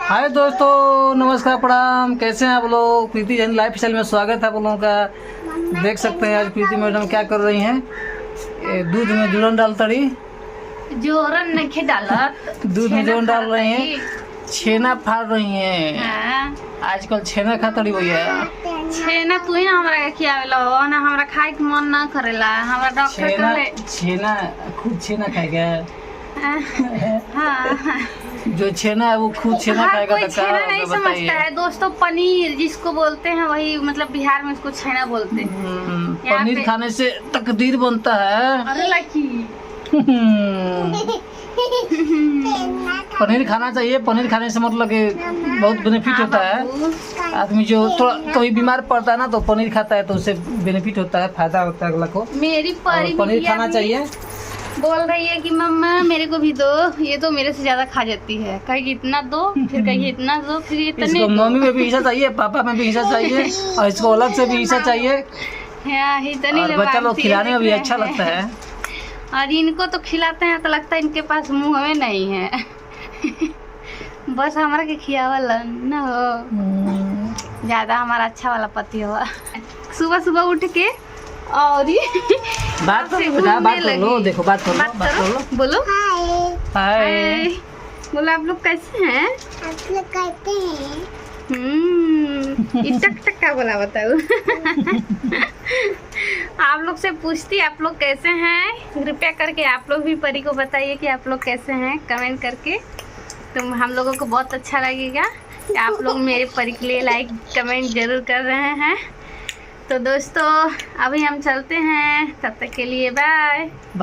हाय दोस्तों, नमस्कार, प्रणाम। कैसे हैं आप लोग? प्रीति जैन लाइफ स्टाइल में स्वागत है आप लोगों का। देख सकते हैं आज प्रीति मैडम क्या कर रही हैं। दूध में जोरन डाल तड़ी, जोरन नहीं डाला, दूध में जोरन डाल रही हैं, छेना फाड़ रही हैं। हाँ। आजकल छेना खा तड़ी भैया। छेना तू ही हमरा के खियावेला ना, हमरा खाए के मन ना करेला। हमरा डॉक्टर छेना कहले छेना खुद छेना खाएगा। हाँ। जो छेना है वो खुद छेना हर खाएगा कोई तो छेना नहीं क्या समझता है दोस्तों। पनीर जिसको बोलते हैं वही, मतलब बिहार में उसको छेना बोलते हैं। यहाँ पनीर पे- खाने से तकदीर बनता है। अरे लकी पनीर खाना चाहिए। पनीर खाने से मतलब कि बहुत बेनिफिट होता है। आदमी जो थोड़ा कभी बीमार पड़ता है ना तो पनीर खाता है तो उससे बेनिफिट होता है, फायदा होता है अगला को। मेरी परी और पनीर बिटिया खाना भी चाहिए। बोल रही है कि मम्मा मेरे को भी दो। ये तो मेरे से ज्यादा खा जाती है, कहीं इतना दो, फिर कहीं इतना दो, फिर इतने इसको मम्मी में भी हिस्सा चाहिए, पापा में भी हिस्सा चाहिए और इसको अलग से भी हिस्सा चाहिए। हाँ, इतनी और बच्चा लोग खिलाने में भी अच्छा लगता है। और इनको तो खिलाते हैं तो लगता है इनके पास मुंह में नहीं है। बस हमारा के खियावल न हो, ज्यादा हमारा अच्छा वाला पति हुआ। सुबह सुबह उठ के और बात कर लो, देखो बात कर लो, बोलो हाय। बोलो आप लोग कैसे हैं? आप लोग कहते हैं टक टक का बोला बताओ। आप लोग से पूछती आप लोग कैसे हैं, कृपया करके आप लोग भी परी को बताइए कि आप लोग कैसे हैं, कमेंट करके। तो हम लोगों को बहुत अच्छा लगेगा कि आप लोग मेरे परी के लिए लाइक कमेंट जरूर कर रहे हैं। तो दोस्तों अभी हम चलते हैं, तब तक के लिए बाय।